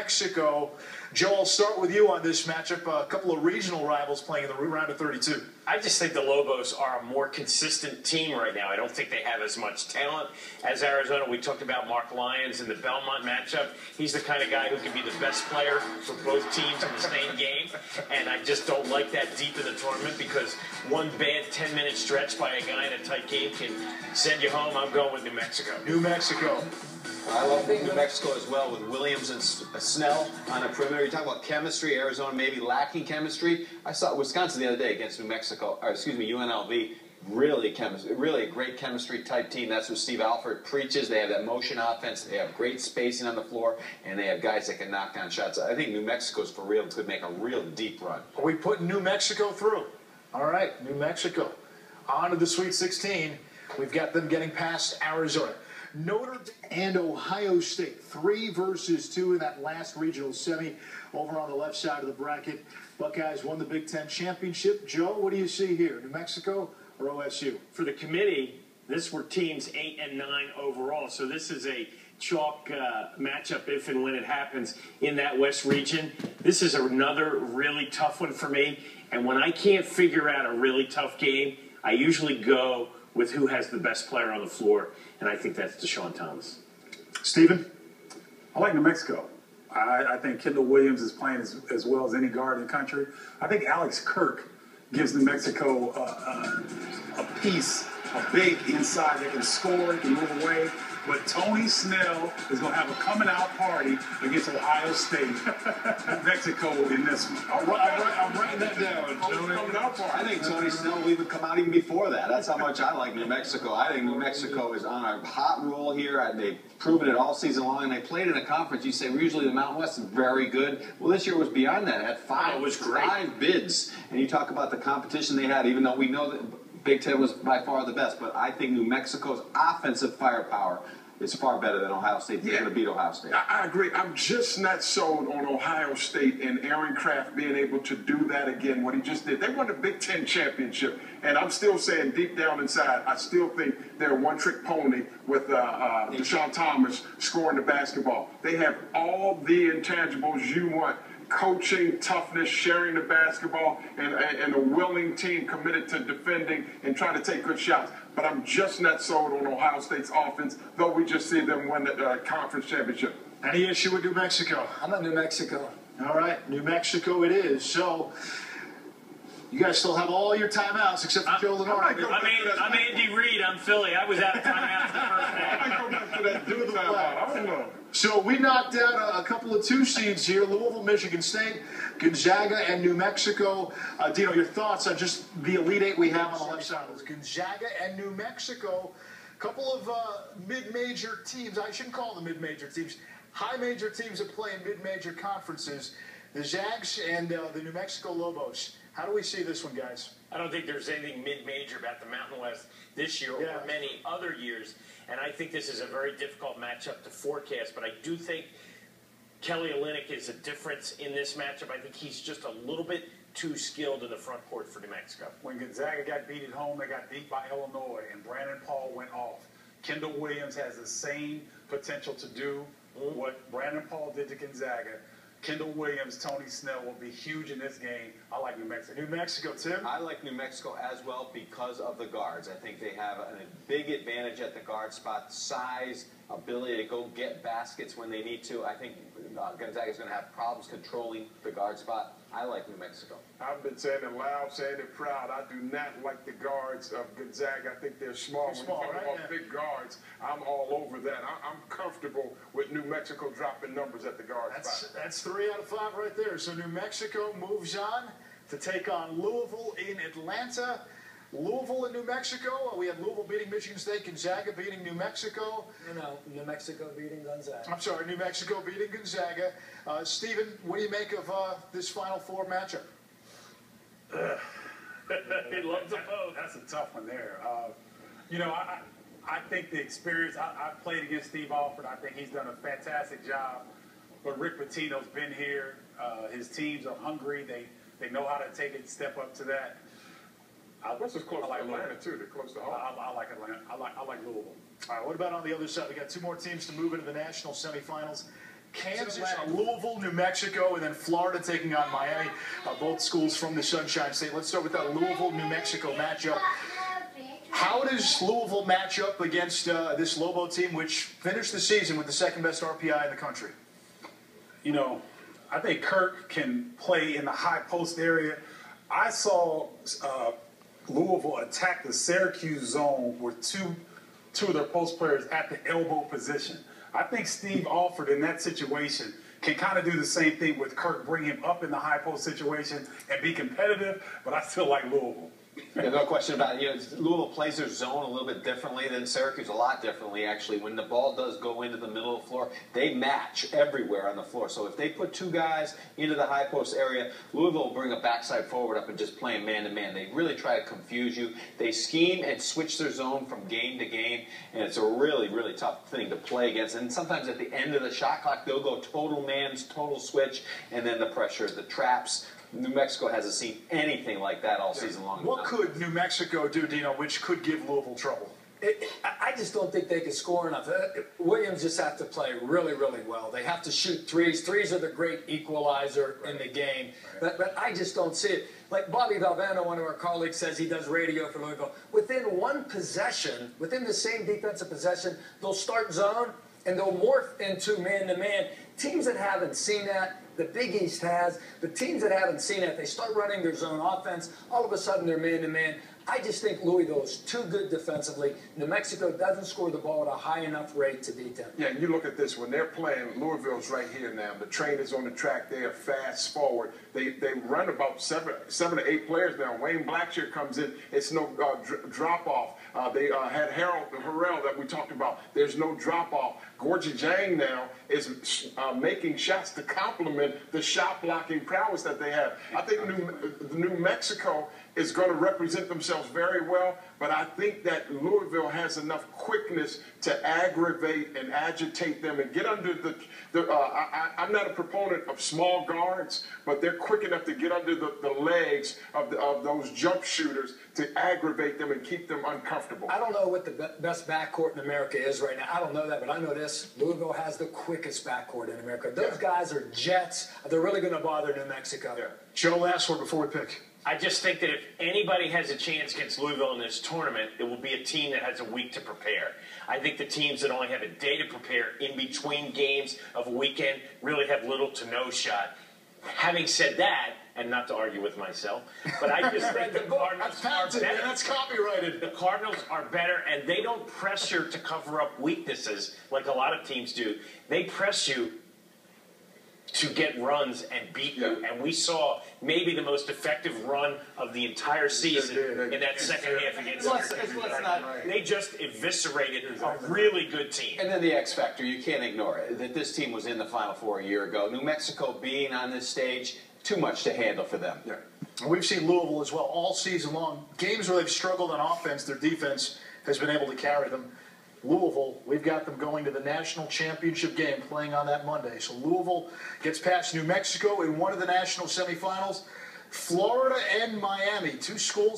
Mexico. Joe, I'll start with you on this matchup. A couple of regional rivals playing in the round of 32. I just think the Lobos are a more consistent team right now. I don't think they have as much talent as Arizona. We talked about Mark Lyons in the Belmont matchup. He's the kind of guy who can be the best player for both teams in the same game. And I just don't like that deep in the tournament because one bad 10-minute stretch by a guy in a tight game can send you home. I'm going with New Mexico. New Mexico. I love New Mexico as well with Williams and Snell on a perimeter. You're talking about chemistry. Arizona maybe lacking chemistry. I saw Wisconsin the other day against New Mexico, or excuse me, UNLV. Really a great chemistry type team. That's what Steve Alford preaches. They have that motion offense. They have great spacing on the floor, and they have guys that can knock down shots. I think New Mexico's for real could make a real deep run. Are we putting New Mexico through? All right, New Mexico. On to the Sweet 16. We've got them getting past Arizona. Notre Dame and Ohio State, 3 versus 2 in that last regional semi over on the left side of the bracket. Buckeyes won the Big Ten championship. Joe, what do you see here, New Mexico or OSU? For the committee, this were teams 8 and 9 overall, so this is a chalk matchup if and when it happens in that West region. This is another really tough one for me, and when I can't figure out a really tough game, I usually go with who has the best player on the floor, and I think that's Deshaun Thomas. Stephen? I like New Mexico. I think Kendall Williams is playing as well as any guard in the country. I think Alex Kirk gives New Mexico a piece, a big inside that can score, can move away. But Tony Snell is going to have a coming-out party against Ohio State. New Mexico in this one. I'm writing that down. Coming-out party. I think Tony Snell will even come out even before that. That's how much I like New Mexico. I think New Mexico is on a hot roll here. They've proven it all season long. And they played in a conference. You say usually the Mountain West is very good. Well, this year was beyond that. It had five bids. And you talk about the competition they had, even though we know that Big Ten was by far the best, but I think New Mexico's offensive firepower is far better than Ohio State. They're going to beat Ohio State. I agree. I'm just not sold on Ohio State and Aaron Kraft being able to do that again, what he just did. They won the Big Ten championship, and I'm still saying deep down inside, I still think they're a one-trick pony with Deshaun Thomas scoring the basketball. They have all the intangibles you want. Coaching, toughness, sharing the basketball, and a willing team committed to defending and trying to take good shots. But I'm just not sold on Ohio State's offense, though we just see them win the conference championship. Any issue with New Mexico? I'm at New Mexico. All right, New Mexico it is. So you guys still have all your timeouts except for Joe Lenore. I'm Andy Reid. I'm Philly. I was out of timeouts the first half. I might go back to that do the timeout. I don't know. So we knocked out a couple of 2 seeds here, Louisville, Michigan State, Gonzaga, and New Mexico. Dino, your thoughts on just the Elite 8 we have on the left side? Gonzaga and New Mexico, a couple of mid-major teams. I shouldn't call them mid-major teams. High-major teams that play in mid-major conferences. The Zags and the New Mexico Lobos. How do we see this one, guys? I don't think there's anything mid-major about the Mountain West this year or many other years. And I think this is a very difficult matchup to forecast. But I do think Kelly Olynyk is a difference in this matchup. I think he's just a little bit too skilled in the front court for New Mexico. When Gonzaga got beat at home, they got beat by Illinois, and Brandon Paul went off. Kendall Williams has the same potential to do what Brandon Paul did to Gonzaga. Kendall Williams, Tony Snell will be huge in this game. I like New Mexico. New Mexico, Tim? I like New Mexico as well because of the guards. I think they have a big advantage at the guard spot. Size, ability to go get baskets when they need to. I think Gonzaga is going to have problems controlling the guard spot. I like New Mexico. I've been saying it loud, saying it proud. I do not like the guards of Gonzaga. I think they're small. When you talk about big guards, I'm all over that. I'm comfortable with New Mexico dropping numbers at the guard spot. That's 3 out of 5 right there. So New Mexico moves on to take on Louisville in Atlanta. Louisville and New Mexico. We had Louisville beating Michigan State, Gonzaga beating New Mexico. No, New Mexico beating Gonzaga. I'm sorry, New Mexico beating Gonzaga. Stephen, what do you make of this Final Four matchup? He loves them both. That's a tough one there. You know, I think the experience, I've played against Steve Alford. I think he's done a fantastic job. But Rick Pitino's been here. His teams are hungry. They know how to take it, step up to that. This is close to Atlanta, too. They're close to home. I like Atlanta. I like Louisville. All right, what about on the other side? We got 2 more teams to move into the national semifinals. Kansas, Louisville, New Mexico, and then Florida taking on Miami. Both schools from the Sunshine State. Let's start with that Louisville, New Mexico matchup. How does Louisville match up against this Lobo team, which finished the season with the second best RPI in the country? You know, I think Kirk can play in the high post area. I saw Louisville attack the Syracuse zone with two of their post players at the elbow position. I think Steve Alford in that situation can kind of do the same thing with Kirk, bring him up in the high post situation and be competitive, but I still like Louisville. Yeah, no question about it. You know, Louisville plays their zone a little bit differently than Syracuse, a lot differently, actually. When the ball does go into the middle of the floor, they match everywhere on the floor. So if they put two guys into the high post area, Louisville will bring a backside forward up and just play man-to-man. They really try to confuse you. They scheme and switch their zone from game to game, and it's a really, really tough thing to play against. And sometimes at the end of the shot clock, they'll go total man's, total switch, and then the pressure, the traps. New Mexico hasn't seen anything like that all season long. What could New Mexico do, Dino, which could give Louisville trouble? I just don't think they can score enough. Williams just have to play really, really well. They have to shoot threes. Threes are the great equalizer in the game. But I just don't see it. Like Bobby Valvano, one of our colleagues, says he does radio for Louisville. Within one possession, within the same defensive possession, they'll start zone and they'll morph into man-to-man. Teams that haven't seen that, the Big East has, the teams that haven't seen it, they start running their zone offense, all of a sudden they're man-to-man. I just think Louisville is too good defensively. New Mexico doesn't score the ball at a high enough rate to beat them. Yeah, and you look at this, when they're playing, Louisville's right here now. The train is on the track. They are fast forward. They run about seven to eight players now. Wayne Blackshear comes in. It's no drop-off. They had Harold Harrell that we talked about. There's no drop-off. Gorgie Jang now is making shots to complement the shot-blocking prowess that they have. I think New Mexico is going to represent themselves very well, but I think that Louisville has enough quickness to aggravate and agitate them and get under I'm not a proponent of small guards, but they're quick enough to get under the legs of those jump shooters to aggravate them and keep them uncomfortable. I don't know what the best backcourt in America is right now. I don't know that, but I know this. Louisville has the quickest backcourt in America. Those guys are jets. They're really going to bother New Mexico. Yeah. Joe, last word before we pick. I just think that if anybody has a chance against Louisville in this tournament, it will be a team that has a week to prepare. I think the teams that only have a day to prepare in between games of a weekend really have little to no shot. Having said that, and not to argue with myself, but I just think the Cardinals are better. That's copyrighted. The Cardinals are better, and they don't press you to cover up weaknesses like a lot of teams do. They press you to get runs and beat you. And we saw maybe the most effective run of the entire season in that second half against They just eviscerated a really good team. And then the X factor, you can't ignore it, that this team was in the Final Four a year ago. New Mexico being on this stage, too much to handle for them. Yeah. We've seen Louisville as well all season long. Games where they've struggled on offense, their defense has been able to carry them. Louisville, we've got them going to the national championship game playing on that Monday. So Louisville gets past New Mexico in one of the national semifinals. Florida and Miami, two schools